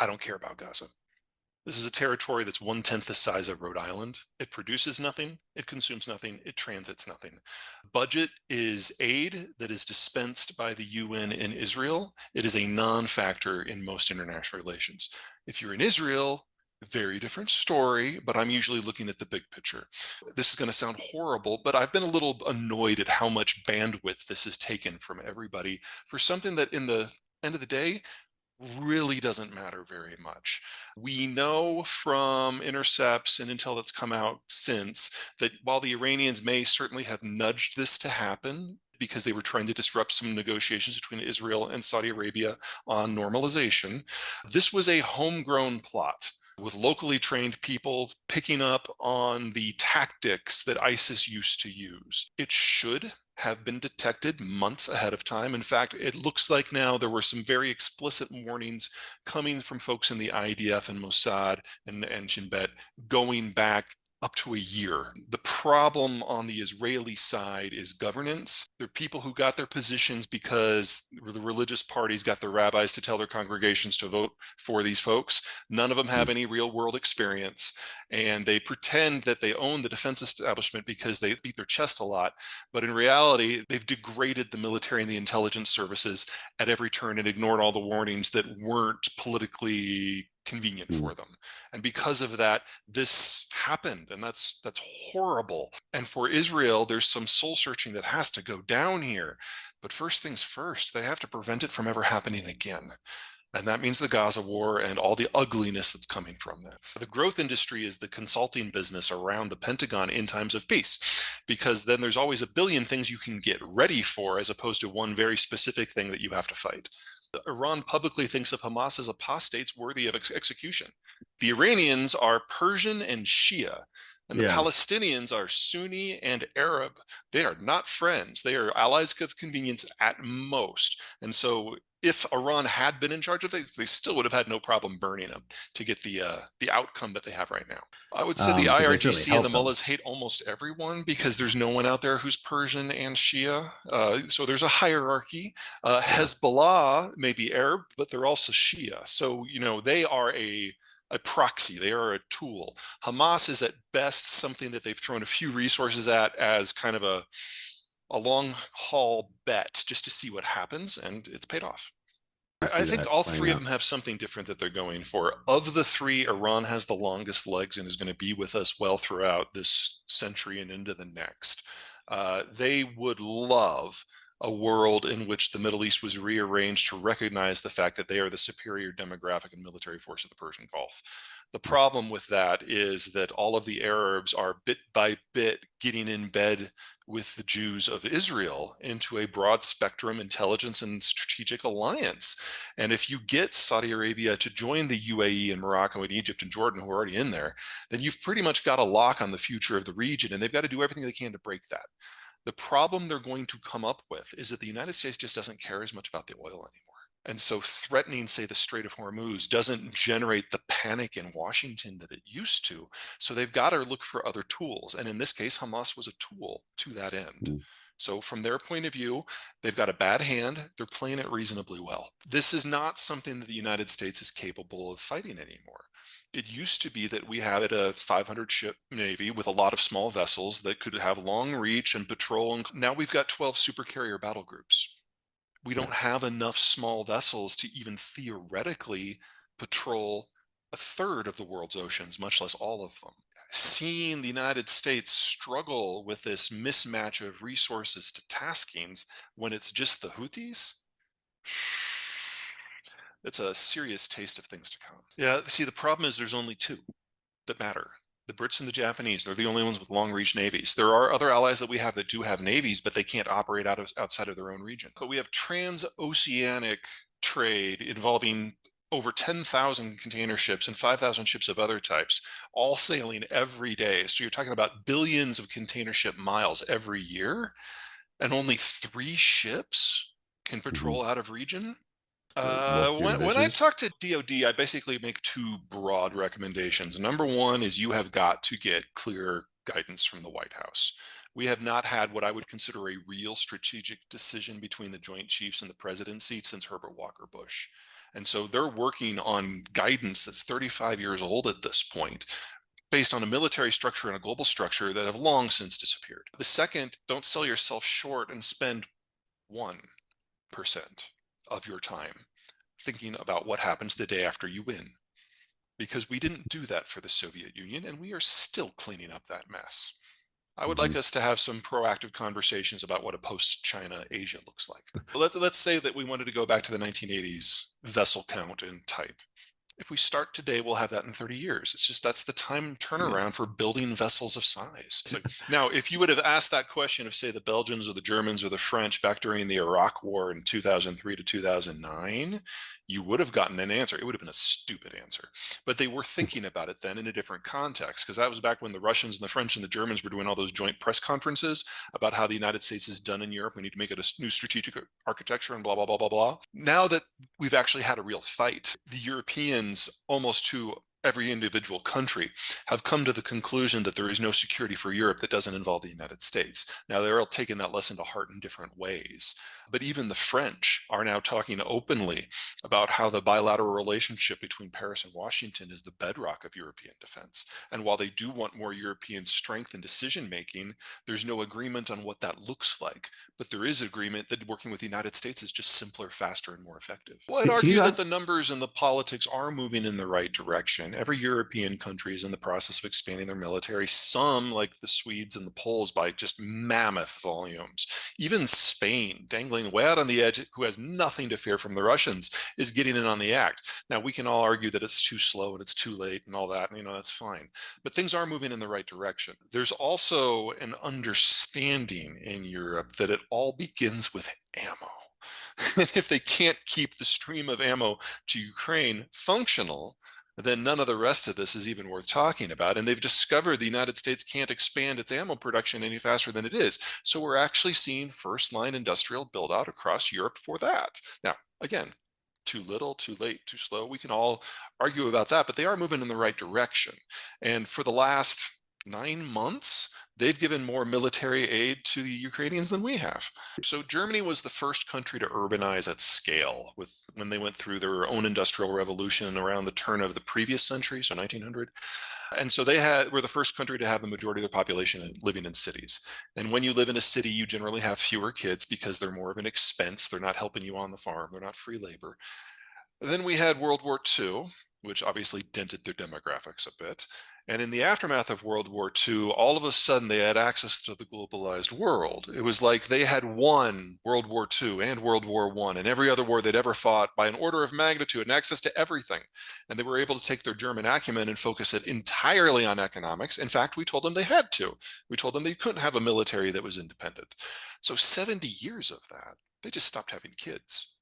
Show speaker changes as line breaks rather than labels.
I don't care about Gaza. This is a territory that's 1/10 the size of Rhode Island. It produces nothing, it consumes nothing, it transits nothing. Budget is aid that is dispensed by the UN in Israel. It is a non-factor in most international relations. If you're in Israel, very different story, but I'm usually looking at the big picture. This is going to sound horrible, but I've been a little annoyed at how much bandwidth this has taken from everybody for something that in the end of the day really doesn't matter very much. We know from intercepts and intel that's come out since that while the Iranians may certainly have nudged this to happen because they were trying to disrupt some negotiations between Israel and Saudi Arabia on normalization, this was a homegrown plot with locally trained people picking up on the tactics that ISIS used to use. It should have been detected months ahead of time. In fact, it looks like now there were some very explicit warnings coming from folks in the IDF and Mossad and Shin Bet going back up to a year. The problem on the Israeli side is governance. There are people who got their positions because the religious parties got their rabbis to tell their congregations to vote for these folks. None of them have any real world experience, and they pretend that they own the defense establishment because they beat their chest a lot. But in reality, they've degraded the military and the intelligence services at every turn and ignored all the warnings that weren't politically convenient for them. And because of that, this happened, and that's horrible. And for Israel, there's some soul searching that has to go down here. But first things first, they have to prevent it from ever happening again. And that means the Gaza war and all the ugliness that's coming from that. The growth industry is the consulting business around the Pentagon in times of peace, because then there's always a billion things you can get ready for as opposed to one very specific thing that you have to fight. Iran publicly thinks of Hamas as apostates worthy of execution. The Iranians are Persian and Shia, and the Palestinians are Sunni and Arab. They are not friends. They are allies of convenience at most. And so if Iran had been in charge of things, they still would have had no problem burning them to get the outcome that they have right now. I would say the
Because they certainly
IRGC and the
help them.
mullahs hate almost everyone because there's no one out there who's Persian and Shia. So there's a hierarchy. Hezbollah may be Arab, but they're also Shia. So, they are a proxy. They are a tool. Hamas is at best something that they've thrown a few resources at as kind of a long haul bet just to see what happens, and it's paid off. I think
That
all
playing
three of
out.
them have something different that they're going for. Of the three, Iran has the longest legs and is going to be with us well throughout this century and into the next. They would love a world in which the Middle East was rearranged to recognize the fact that they are the superior demographic and military force of the Persian Gulf. The problem with that is that all of the Arabs are bit by bit getting in bed with the Jews of Israel into a broad spectrum intelligence and strategic alliance. And if you get Saudi Arabia to join the UAE and Morocco and Egypt and Jordan, who are already in there, then you've pretty much got a lock on the future of the region, and they've got to do everything they can to break that. The problem they're going to come up with is that the United States just doesn't care as much about the oil anymore. And so threatening, say, the Strait of Hormuz doesn't generate the panic in Washington that it used to. So they've got to look for other tools. And in this case, Hamas was a tool to that end. So from their point of view, they've got a bad hand. They're playing it reasonably well. This is not something that the United States is capable of fighting anymore. It used to be that we had a 500 ship navy with a lot of small vessels that could have long reach and patrol. And now we've got 12 supercarrier battle groups. We don't have enough small vessels to even theoretically patrol a third of the world's oceans, much less all of them. Seeing the United States struggle with this mismatch of resources to taskings when it's just the Houthis, it's a serious taste of things to come. Yeah, see, the problem is there's only two that matter. The Brits and the Japanese, they're the only ones with long reach navies. There are other allies that we have that do have navies, but they can't operate outside of their own region. But we have transoceanic trade involving over 10,000 container ships and 5,000 ships of other types, all sailing every day. So you're talking about billions of container ship miles every year, and only 3 ships can patrol out of region.
Wolf doing
When I
dishes.
talk to DoD, I basically make 2 broad recommendations. Number one is you have got to get clear guidance from the White House. We have not had what I would consider a real strategic decision between the Joint Chiefs and the presidency since Herbert Walker Bush. And so they're working on guidance that's 35 years old at this point, based on a military structure and a global structure that have long since disappeared. The second, don't sell yourself short and spend 1% of your time thinking about what happens the day after you win. Because we didn't do that for the Soviet Union, and we are still cleaning up that mess. I would like
Mhm.
us to have some proactive conversations about what a post-China Asia looks like. Let's say that we wanted to go back to the 1980s vessel count and type. If we start today, we'll have that in 30 years. It's just that's the time
Yeah.
turnaround for building vessels of size. So now, if you would have asked that question of, say, the Belgians or the Germans or the French back during the Iraq War in 2003 to 2009, you would have gotten an answer. It would have been a stupid answer. But they were thinking about it then in a different context, because that was back when the Russians and the French and the Germans were doing all those joint press conferences about how the United States is done in Europe. We need to make it a new strategic architecture and blah, blah, blah, blah, blah. Now that we've actually had a real fight, the Europeans, almost to every individual country, have come to the conclusion that there is no security for Europe that doesn't involve the United States. Now, they're all taking that lesson to heart in different ways. But even the French are now talking openly about how the bilateral relationship between Paris and Washington is the bedrock of European defense. And while they do want more European strength in decision making, there's no agreement on what that looks like. But there is agreement that working with the United States is just simpler, faster, and more effective. Well, I'd
Can
argue
you
that
ask?
the numbers and the politics are moving in the right direction. Every European country is in the process of expanding their military, some, like the Swedes and the Poles, by just mammoth volumes. Even Spain, dangling way out on the edge, who has nothing to fear from the Russians, is getting in on the act. Now, we can all argue that it's too slow and it's too late and all that, and that's fine. But things are moving in the right direction. There's also an understanding in Europe that it all begins with ammo. And if they can't keep the stream of ammo to Ukraine functional, then none of the rest of this is even worth talking about. And they've discovered the United States can't expand its ammo production any faster than it is. So we're actually seeing first line industrial build out across Europe for that. Now, again, too little, too late, too slow. We can all argue about that, but they are moving in the right direction. And for the last 9 months, they've given more military aid to the Ukrainians than we have. So Germany was the first country to urbanize at scale when they went through their own industrial revolution around the turn of the previous century, so 1900. And so were the first country to have the majority of their population living in cities. And when you live in a city, you generally have fewer kids because they're more of an expense. They're not helping you on the farm. They're not free labor. Then we had World War II, which obviously dented their demographics a bit. And in the aftermath of World War II, all of a sudden they had access to the globalized world. It was like they had won World War II and World War I and every other war they'd ever fought by an order of magnitude and access to everything. And they were able to take their German acumen and focus it entirely on economics. In fact, we told them they had to. We told them they couldn't have a military that was independent. So 70 years of that, they just stopped having kids.